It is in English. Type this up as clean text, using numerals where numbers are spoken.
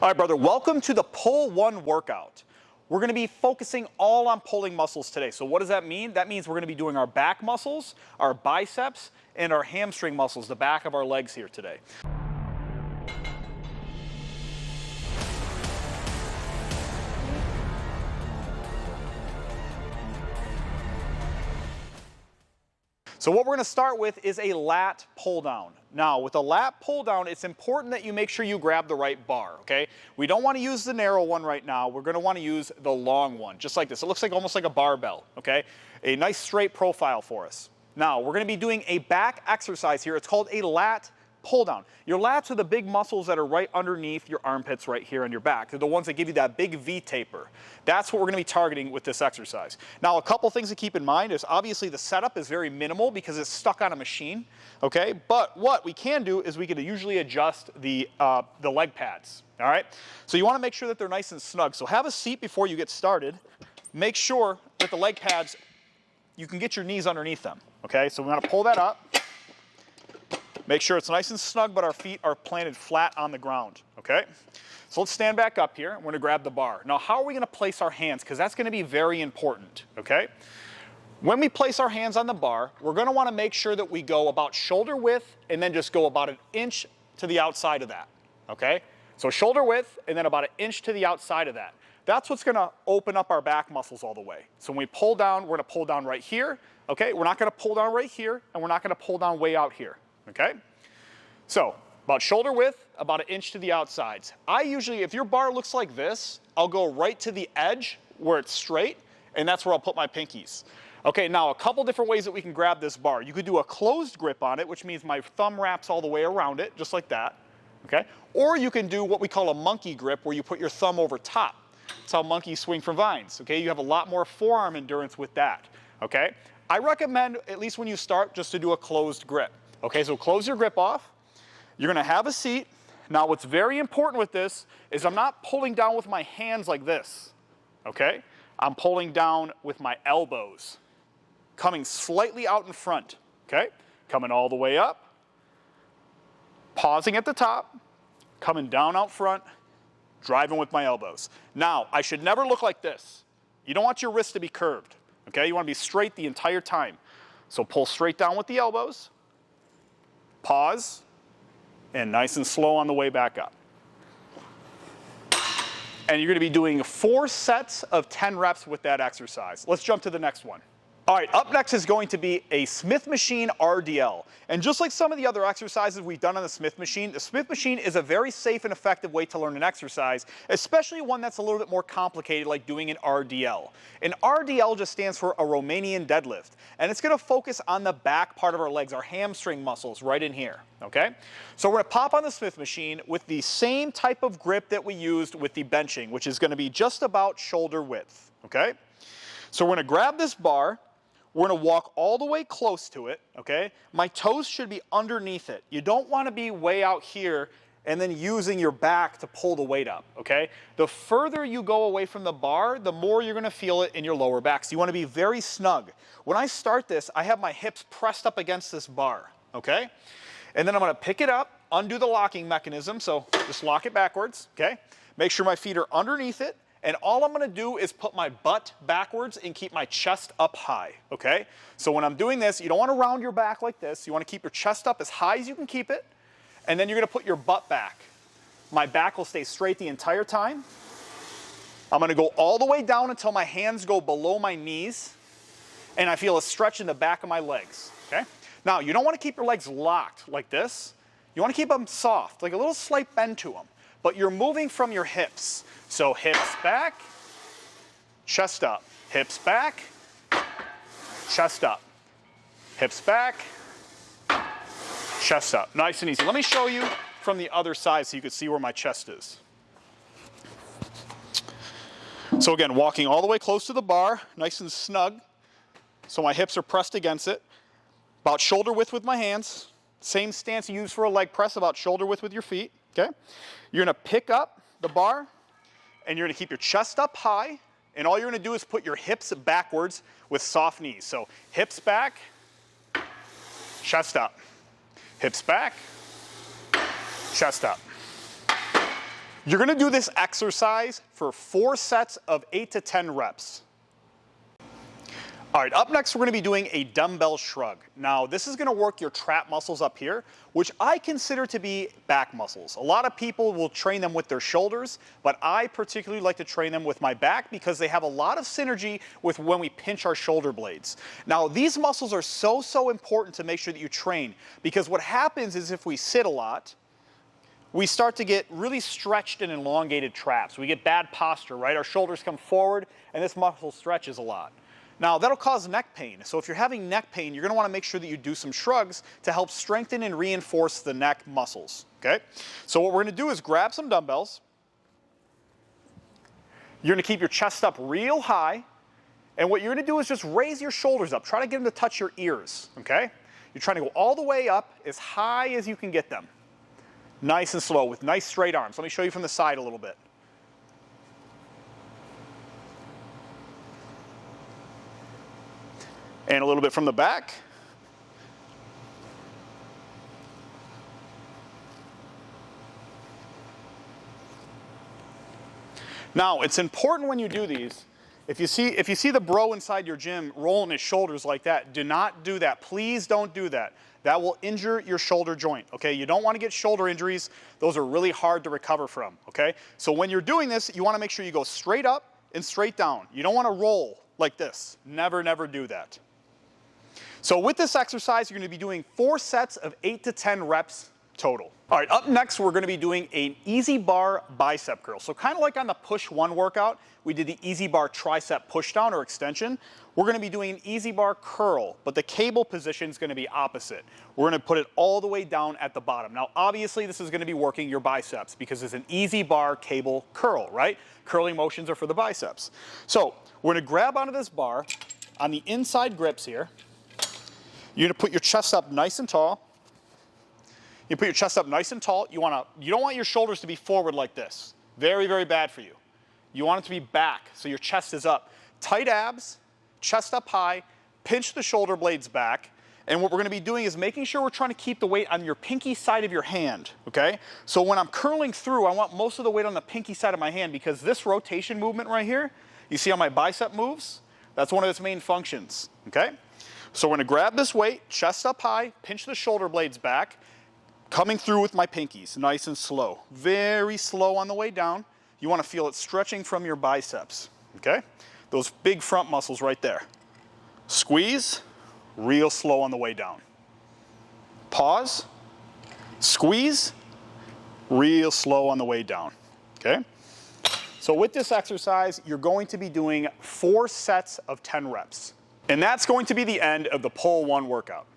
All right, brother, welcome to the Pull One workout. We're gonna be focusing all on pulling muscles today. So what does that mean? That means we're gonna be doing our back muscles, our biceps, and our hamstring muscles, the back of our legs here today. So what we're gonna start with is a lat pull down. Now, with a lat pull down, it's important that you make sure you grab the right bar, okay? We don't wanna use the narrow one right now. We're gonna wanna use the long one, just like this. It looks like almost like a barbell, okay? A nice straight profile for us. Now, we're gonna be doing a back exercise here. It's called a lat pull down. Your lats are the big muscles that are right underneath your armpits right here on your back. They're the ones that give you that big V taper. That's what we're gonna be targeting with this exercise. Now, a couple things to keep in mind is obviously the setup is very minimal because it's stuck on a machine, okay? But what we can do is we can usually adjust the leg pads, all right? So you wanna make sure that they're nice and snug. So have a seat before you get started. Make sure that the leg pads, you can get your knees underneath them, okay? So we wanna pull that up. Make sure it's nice and snug, but our feet are planted flat on the ground, okay? So let's stand back up here. We're gonna grab the bar. Now, how are we gonna place our hands? Because that's gonna be very important, okay? When we place our hands on the bar, we're gonna wanna make sure that we go about shoulder width and then just go about an inch to the outside of that, okay? So shoulder width and then about an inch to the outside of that. That's what's gonna open up our back muscles all the way. So when we pull down, we're gonna pull down right here, okay? We're not gonna pull down right here, and we're not gonna pull down way out here. Okay? So, about shoulder width, about an inch to the outsides. I usually, if your bar looks like this, I'll go right to the edge where it's straight, and that's where I'll put my pinkies. Okay, now a couple different ways that we can grab this bar. You could do a closed grip on it, which means my thumb wraps all the way around it, just like that. Okay? Or you can do what we call a monkey grip, where you put your thumb over top. That's how monkeys swing from vines. Okay? You have a lot more forearm endurance with that. Okay? I recommend, at least when you start, just to do a closed grip. Okay, so close your grip off. You're gonna have a seat. Now what's very important with this is I'm not pulling down with my hands like this, okay? I'm pulling down with my elbows, coming slightly out in front, okay? Coming all the way up, pausing at the top, coming down out front, driving with my elbows. Now, I should never look like this. You don't want your wrist to be curved, okay? You wanna be straight the entire time. So pull straight down with the elbows, pause, and nice and slow on the way back up. And you're gonna be doing 4 sets of 10 reps with that exercise. Let's jump to the next one. All right, up next is going to be a Smith Machine RDL. And just like some of the other exercises we've done on the Smith Machine is a very safe and effective way to learn an exercise, especially one that's a little bit more complicated, like doing an RDL. An RDL just stands for a Romanian deadlift, and it's gonna focus on the back part of our legs, our hamstring muscles right in here, okay? So we're gonna pop on the Smith Machine with the same type of grip that we used with the benching, which is gonna be just about shoulder width, okay? So we're gonna grab this bar. We're gonna walk all the way close to it, okay? My toes should be underneath it. You don't wanna be way out here and then using your back to pull the weight up, okay? The further you go away from the bar, the more you're gonna feel it in your lower back. So you wanna be very snug. When I start this, I have my hips pressed up against this bar, okay? And then I'm gonna pick it up, undo the locking mechanism, so just lock it backwards, okay? Make sure my feet are underneath it. And all I'm gonna do is put my butt backwards and keep my chest up high, okay? So when I'm doing this, you don't wanna round your back like this. You wanna keep your chest up as high as you can keep it, and then you're gonna put your butt back. My back will stay straight the entire time. I'm gonna go all the way down until my hands go below my knees, and I feel a stretch in the back of my legs, okay? Now, you don't wanna keep your legs locked like this. You wanna keep them soft, like a little slight bend to them, but you're moving from your hips. So hips back, chest up, hips back, chest up, hips back, chest up. Nice and easy. Let me show you from the other side so you can see where my chest is. So again, walking all the way close to the bar, nice and snug. So my hips are pressed against it. About shoulder width with my hands. Same stance you use for a leg press, about shoulder width with your feet, okay? You're gonna pick up the bar, and you're gonna keep your chest up high, and all you're gonna do is put your hips backwards with soft knees. So hips back, chest up. Hips back, chest up. You're gonna do this exercise for 4 sets of 8 to 10 reps. All right, up next we're gonna be doing a dumbbell shrug. Now this is gonna work your trap muscles up here, which I consider to be back muscles. A lot of people will train them with their shoulders, but I particularly like to train them with my back because they have a lot of synergy with when we pinch our shoulder blades. Now these muscles are so important to make sure that you train, because what happens is if we sit a lot, we start to get really stretched and elongated traps. We get bad posture, right? Our shoulders come forward and this muscle stretches a lot. Now that'll cause neck pain. So if you're having neck pain, you're gonna wanna make sure that you do some shrugs to help strengthen and reinforce the neck muscles, okay? So what we're gonna do is grab some dumbbells. You're gonna keep your chest up real high. And what you're gonna do is just raise your shoulders up. Try to get them to touch your ears, okay? You're trying to go all the way up as high as you can get them. Nice and slow with nice straight arms. Let me show you from the side a little bit. And a little bit from the back. Now, it's important when you do these, if you see the bro inside your gym rolling his shoulders like that, do not do that. Please don't do that. That will injure your shoulder joint, okay? You don't want to get shoulder injuries. Those are really hard to recover from, okay? So when you're doing this, you want to make sure you go straight up and straight down. You don't want to roll like this. Never do that. So with this exercise, you're gonna be doing 4 sets of 8 to 10 reps total. All right, up next, we're gonna be doing an EZ bar bicep curl. So kind of like on the push one workout, we did the EZ bar tricep push down or extension. We're gonna be doing an EZ bar curl, but the cable position is gonna be opposite. We're gonna put it all the way down at the bottom. Now, obviously, this is gonna be working your biceps because it's an EZ bar cable curl, right? Curling motions are for the biceps. So we're gonna grab onto this bar on the inside grips here. You're gonna put your chest up nice and tall. You put your chest up nice and tall. You don't want your shoulders to be forward like this. Very bad for you. You want it to be back, so your chest is up. Tight abs, chest up high, pinch the shoulder blades back, and what we're gonna be doing is making sure we're trying to keep the weight on your pinky side of your hand, okay? So when I'm curling through, I want most of the weight on the pinky side of my hand because this rotation movement right here, you see how my bicep moves? That's one of its main functions, okay? So we're gonna grab this weight, chest up high, pinch the shoulder blades back, coming through with my pinkies, nice and slow. Very slow on the way down. You wanna feel it stretching from your biceps, okay? Those big front muscles right there. Squeeze, real slow on the way down. Pause, squeeze, real slow on the way down, okay? So with this exercise, you're going to be doing 4 sets of 10 reps. And that's going to be the end of the Pull 1 workout.